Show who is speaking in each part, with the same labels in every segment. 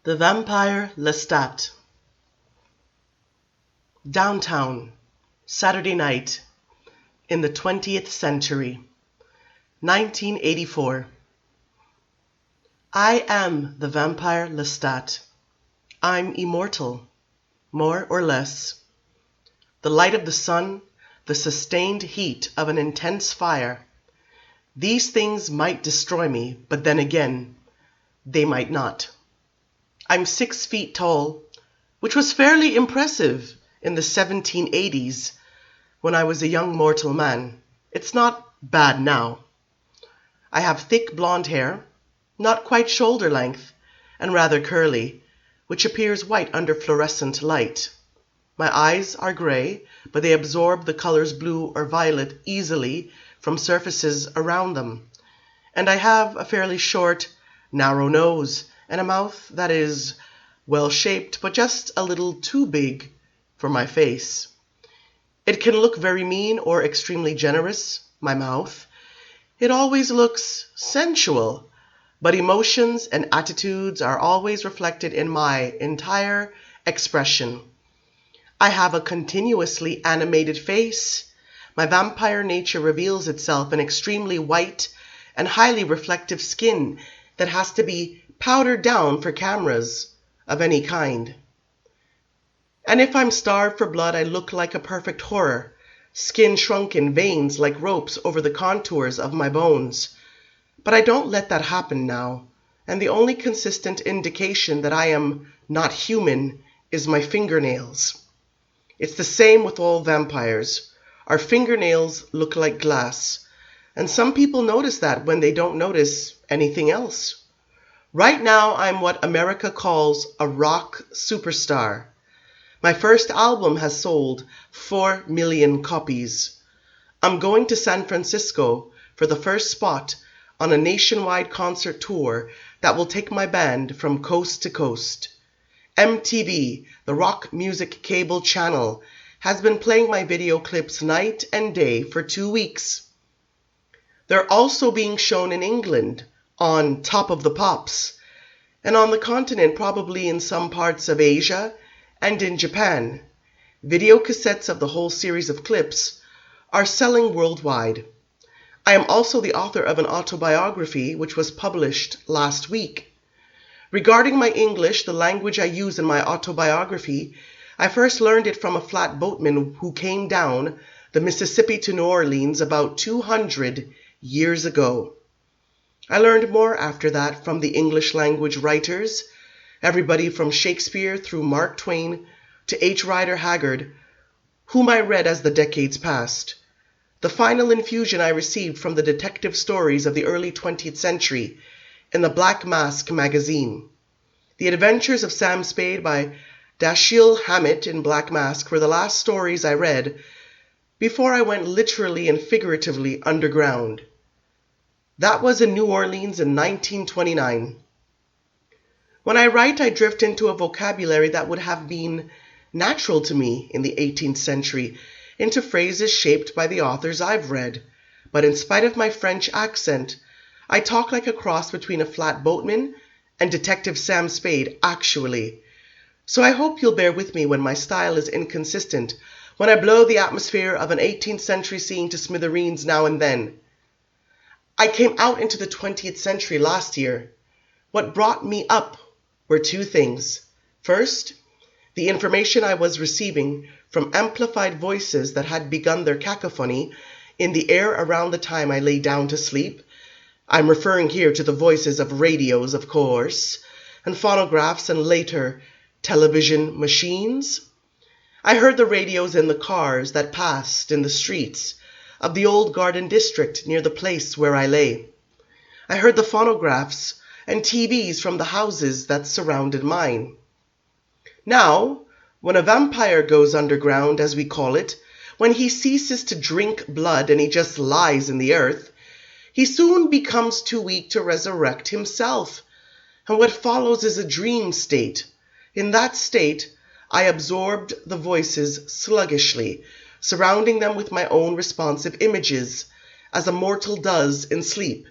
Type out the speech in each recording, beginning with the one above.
Speaker 1: The Vampire Lestat. Downtown, Saturday night, in the 20th century, 1984. I am the Vampire Lestat. I'm immortal, more or less. The light of the sun, the sustained heat of an intense fire. These things might destroy me, but then again, they might not. I'm 6 feet tall, which was fairly impressive in the 1780s when I was a young mortal man. It's not bad now. I have thick blonde hair, not quite shoulder length, and rather curly, which appears white under fluorescent light. My eyes are gray, but they absorb the colors blue or violet easily from surfaces around them. And I have a fairly short, narrow nose and a mouth that is well-shaped, but just a little too big for my face. It can look very mean or extremely generous, my mouth. It always looks sensual, but emotions and attitudes are always reflected in my entire expression. I have a continuously animated face. My vampire nature reveals itself in extremely white and highly reflective skin that has to be powdered down for cameras of any kind. And if I'm starved for blood, I look like a perfect horror, skin shrunken, veins like ropes over the contours of my bones. But I don't let that happen now, and the only consistent indication that I am not human is my fingernails. It's the same with all vampires. Our fingernails look like glass, and some people notice that when they don't notice anything else. Right now, I'm what America calls a rock superstar. My first album has sold 4 million copies. I'm going to San Francisco for the first spot on a nationwide concert tour that will take my band from coast to coast. MTV, the rock music cable channel, has been playing my video clips night and day for 2 weeks. They're also being shown in England on Top of the Pops, and on the continent, probably in some parts of Asia and in Japan. Video cassettes of the whole series of clips are selling worldwide. I am also the author of an autobiography which was published last week. Regarding my English, the language I use in my autobiography, I first learned it from a flatboatman who came down the Mississippi to New Orleans about 200 years ago. I learned more after that from the English language writers, everybody from Shakespeare through Mark Twain to H. Rider Haggard, whom I read as the decades passed. The final infusion I received from the detective stories of the early 20th century in the Black Mask magazine. The Adventures of Sam Spade by Dashiell Hammett in Black Mask were the last stories I read before I went literally and figuratively underground. That was in New Orleans in 1929. When I write, I drift into a vocabulary that would have been natural to me in the 18th century, into phrases shaped by the authors I've read. But in spite of my French accent, I talk like a cross between a flatboatman and Detective Sam Spade, actually. So I hope you'll bear with me when my style is inconsistent, when I blow the atmosphere of an 18th century scene to smithereens now and then. I came out into the 20th century last year. What brought me up were 2 things. First, the information I was receiving from amplified voices that had begun their cacophony in the air around the time I lay down to sleep. I'm referring here to the voices of radios, of course, and phonographs and later television machines. I heard the radios in the cars that passed in the streets of the old garden district near the place where I lay. I heard the phonographs and TVs from the houses that surrounded mine. Now, when a vampire goes underground, as we call it, when he ceases to drink blood and he just lies in the earth, he soon becomes too weak to resurrect himself, and what follows is a dream state. In that state, I absorbed the voices sluggishly, surrounding them with my own responsive images, as a mortal does in sleep.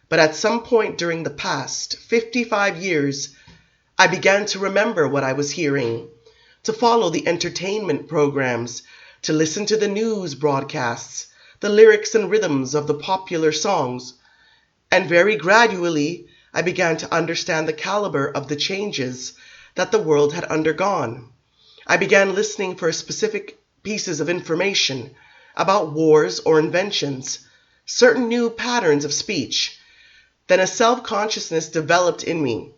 Speaker 1: But at some point during the past 55 years, I began to remember what I was hearing, to follow the entertainment programs, to listen to the news broadcasts, the lyrics and rhythms of the popular songs, and very gradually I began to understand the caliber of the changes that the world had undergone. I began listening for specific pieces of information about wars or inventions, certain new patterns of speech. Then a self-consciousness developed in me.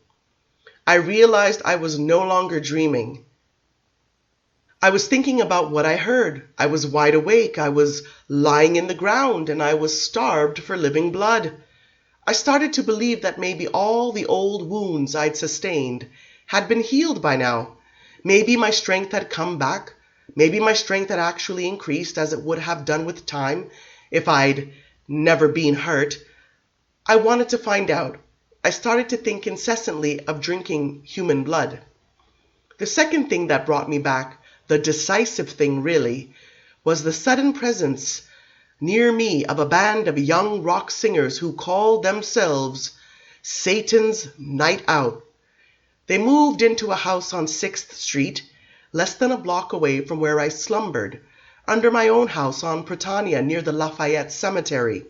Speaker 1: I realized I was no longer dreaming. I was thinking about what I heard. I was wide awake. I was lying in the ground, and I was starved for living blood. I started to believe that maybe all the old wounds I'd sustained had been healed by now. Maybe my strength had come back. Maybe my strength had actually increased, as it would have done with time if I'd never been hurt. I wanted to find out. I started to think incessantly of drinking human blood. The second thing that brought me back, the decisive thing really, was the sudden presence near me of a band of young rock singers who called themselves Satan's Night Out. They moved into a house on 6th Street, less than a block away from where I slumbered, under my own house on Prytania near the Lafayette Cemetery.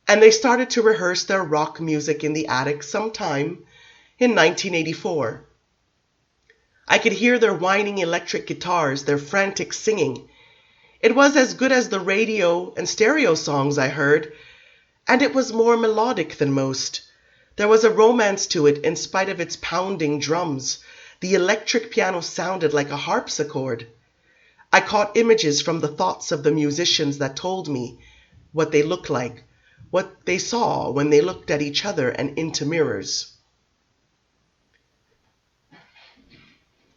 Speaker 1: And they started to rehearse their rock music in the attic sometime in 1984. I could hear their whining electric guitars, their frantic singing. It was as good as the radio and stereo songs I heard, and it was more melodic than most. There was a romance to it in spite of its pounding drums. The electric piano sounded like a harpsichord. I caught images from the thoughts of the musicians that told me what they looked like, what they saw when they looked at each other and into mirrors.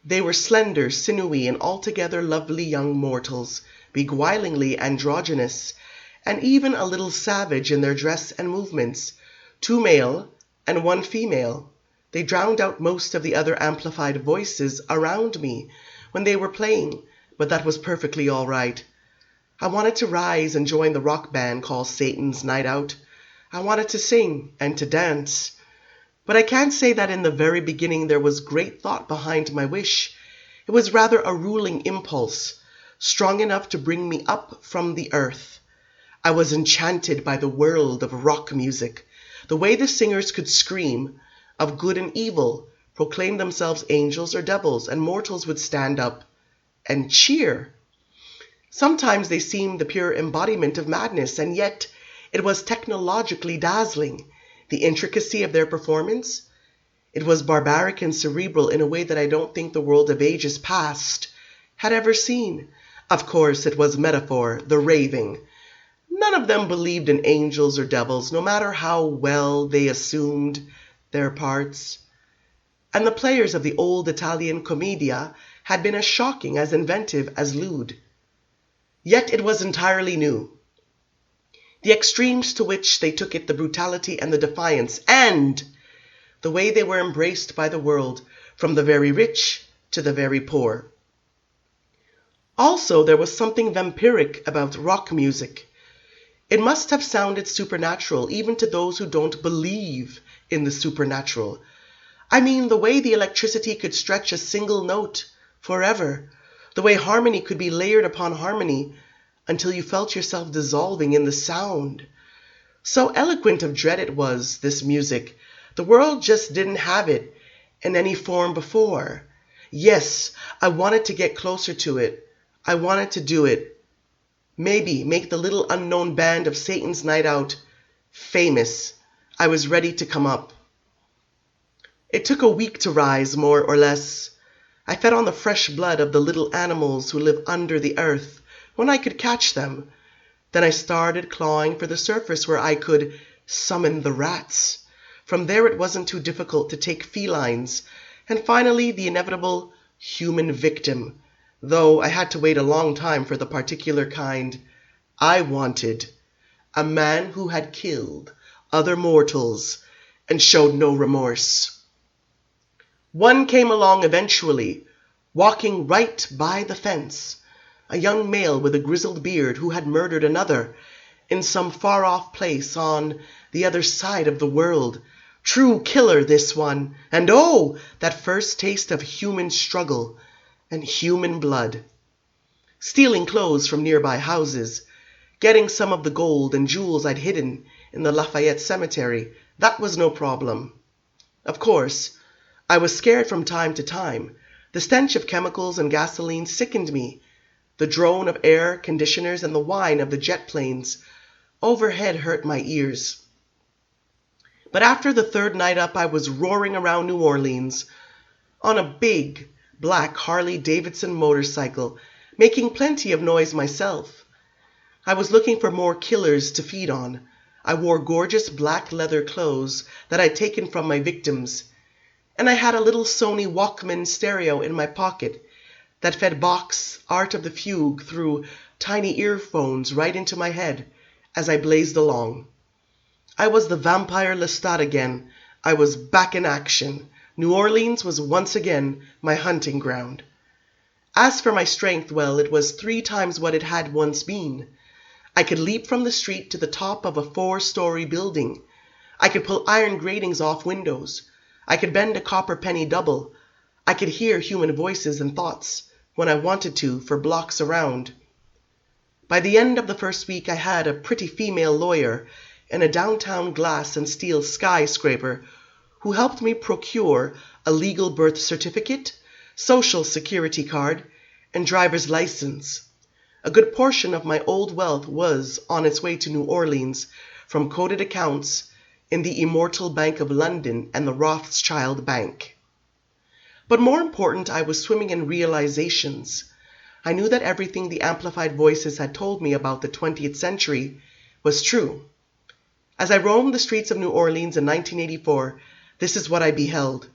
Speaker 1: They were slender, sinewy, and altogether lovely young mortals, beguilingly androgynous, and even a little savage in their dress and movements. 2 male and 1 female. They drowned out most of the other amplified voices around me when they were playing, but that was perfectly all right. I wanted to rise and join the rock band called Satan's Night Out. I wanted to sing and to dance. But I can't say that in the very beginning there was great thought behind my wish. It was rather a ruling impulse, strong enough to bring me up from the earth. I was enchanted by the world of rock music, the way the singers could scream of good and evil, proclaim themselves angels or devils, and mortals would stand up and cheer. Sometimes they seemed the pure embodiment of madness, and yet it was technologically dazzling. The intricacy of their performance, it was barbaric and cerebral in a way that I don't think the world of ages past had ever seen. Of course, it was metaphor, the raving. None of them believed in angels or devils, no matter how well they assumed their parts. And the players of the old Italian commedia had been as shocking, as inventive, as lewd. Yet it was entirely new. The extremes to which they took it, the brutality and the defiance, and the way they were embraced by the world, from the very rich to the very poor. Also, there was something vampiric about rock music. It must have sounded supernatural, even to those who don't believe in the supernatural. I mean, the way the electricity could stretch a single note forever, the way harmony could be layered upon harmony, until you felt yourself dissolving in the sound. So eloquent of dread it was, this music. The world just didn't have it in any form before. Yes, I wanted to get closer to it. I wanted to do it. Maybe make the little unknown band of Satan's Night Out famous. I was ready to come up. It took a week to rise, more or less. I fed on the fresh blood of the little animals who live under the earth, when I could catch them. Then I started clawing for the surface where I could summon the rats. From there it wasn't too difficult to take felines, and finally the inevitable human victim, though I had to wait a long time for the particular kind I wanted, a man who had killed other mortals and showed no remorse. One came along eventually, walking right by the fence, a young male with a grizzled beard who had murdered another in some far-off place on the other side of the world, True killer, this one. And oh, that first taste of human struggle and human blood. Stealing clothes from nearby houses, getting some of the gold and jewels I'd hidden in the Lafayette Cemetery, that was no problem. Of course, I was scared from time to time. The stench of chemicals and gasoline sickened me. The drone of air conditioners and the whine of the jet planes overhead hurt my ears. But after the third night up, I was roaring around New Orleans on a big, black Harley-Davidson motorcycle, making plenty of noise myself. I was looking for more killers to feed on. I wore gorgeous black leather clothes that I'd taken from my victims, and I had a little Sony Walkman stereo in my pocket that fed Bach's Art of the Fugue through tiny earphones right into my head as I blazed along. I was the Vampire Lestat again. I was back in action. New Orleans was once again my hunting ground. As for my strength, well, it was 3 times what it had once been. I could leap from the street to the top of a 4-story building. I could pull iron gratings off windows. I could bend a copper penny double. I could hear human voices and thoughts when I wanted to for blocks around. By the end of the first week, I had a pretty female lawyer and a downtown glass and steel skyscraper who helped me procure a legal birth certificate, social security card, and driver's license. A good portion of my old wealth was on its way to New Orleans from coded accounts in the Immortal Bank of London and the Rothschild Bank. But more important, I was swimming in realizations. I knew that everything the amplified voices had told me about the 20th century was true. As I roamed the streets of New Orleans in 1984, this is what I beheld.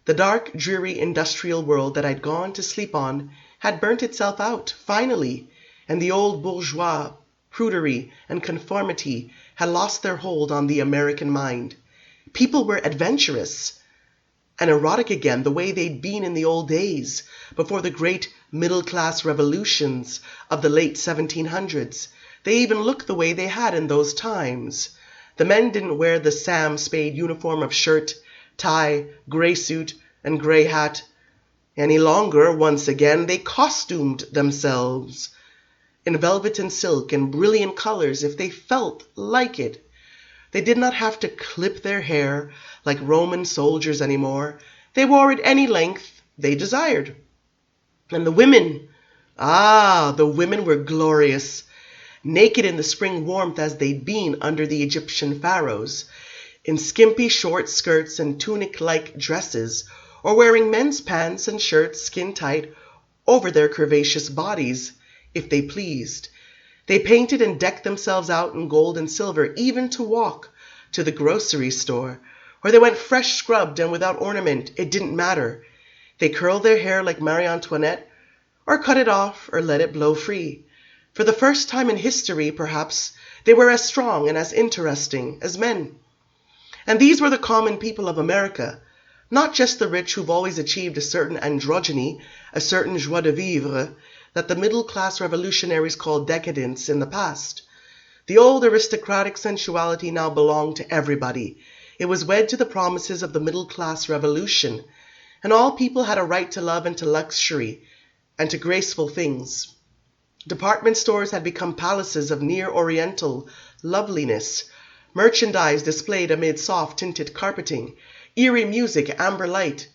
Speaker 1: The dark, dreary industrial world that I'd gone to sleep on had burnt itself out, finally, and the old bourgeois prudery and conformity had lost their hold on the American mind. People were adventurous and erotic again, the way they'd been in the old days, before the great middle-class revolutions of the late 1700s. They even looked the way they had in those times. The men didn't wear the Sam Spade uniform of shirt, tie, gray suit, and gray hat any longer. Once again, they costumed themselves in velvet and silk and brilliant colors if they felt like it. They did not have to clip their hair like Roman soldiers anymore. They wore it any length they desired. And the women, the women were glorious, naked in the spring warmth as they'd been under the Egyptian pharaohs, in skimpy short skirts and tunic-like dresses, or wearing men's pants and shirts skin-tight over their curvaceous bodies, if they pleased. They painted and decked themselves out in gold and silver, even to walk to the grocery store, where they went fresh scrubbed and without ornament. It didn't matter. They curled their hair like Marie Antoinette, or cut it off, or let it blow free. For the first time in history, perhaps, they were as strong and as interesting as men. And these were the common people of America, not just the rich who've always achieved a certain androgyny, a certain joie de vivre, that the middle-class revolutionaries called decadence in the past. The old aristocratic sensuality now belonged to everybody. It was wed to the promises of the middle-class revolution, and all people had a right to love and to luxury, and to graceful things. Department stores had become palaces of near-oriental loveliness, merchandise displayed amid soft-tinted carpeting, eerie music, amber light.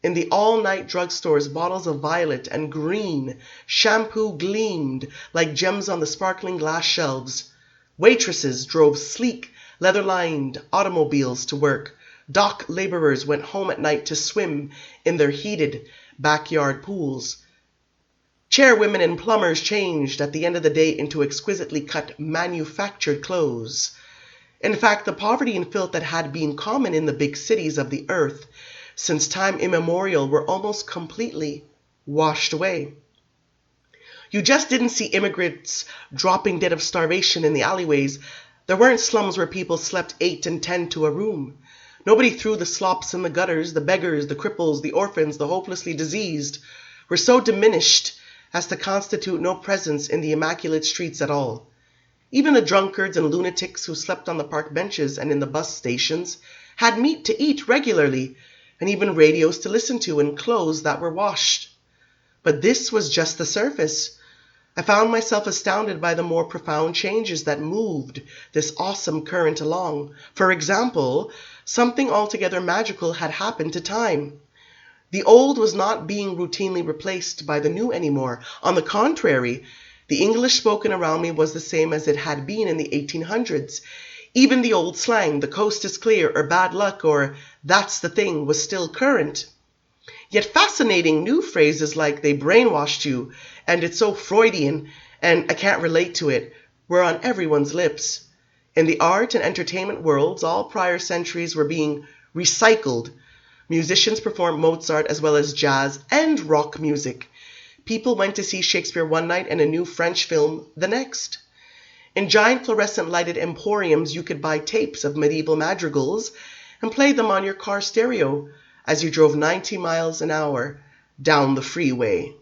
Speaker 1: In the all-night drugstores, bottles of violet and green shampoo gleamed like gems on the sparkling glass shelves. Waitresses drove sleek, leather-lined automobiles to work. Dock laborers went home at night to swim in their heated backyard pools. Chairwomen and plumbers changed at the end of the day into exquisitely cut manufactured clothes. In fact, the poverty and filth that had been common in the big cities of the earth since time immemorial were almost completely washed away. You just didn't see immigrants dropping dead of starvation in the alleyways. There weren't slums where people slept 8 and 10 to a room. Nobody threw the slops in the gutters. The beggars, the cripples, the orphans, the hopelessly diseased were so diminished as to constitute no presence in the immaculate streets at all. Even the drunkards and lunatics who slept on the park benches and in the bus stations had meat to eat regularly, and even radios to listen to and clothes that were washed. But this was just the surface. I found myself astounded by the more profound changes that moved this awesome current along. For example, something altogether magical had happened to time. The old was not being routinely replaced by the new anymore. On the contrary, the English spoken around me was the same as it had been in the 1800s. Even the old slang, "the coast is clear," or "bad luck," or "that's the thing," was still current. Yet fascinating new phrases like "they brainwashed you," and "it's so Freudian," and "I can't relate to it," were on everyone's lips. In the art and entertainment worlds, all prior centuries were being recycled. Musicians performed Mozart as well as jazz and rock music. People went to see Shakespeare one night and a new French film the next. In giant fluorescent lighted emporiums, you could buy tapes of medieval madrigals and play them on your car stereo as you drove 90 miles an hour down the freeway.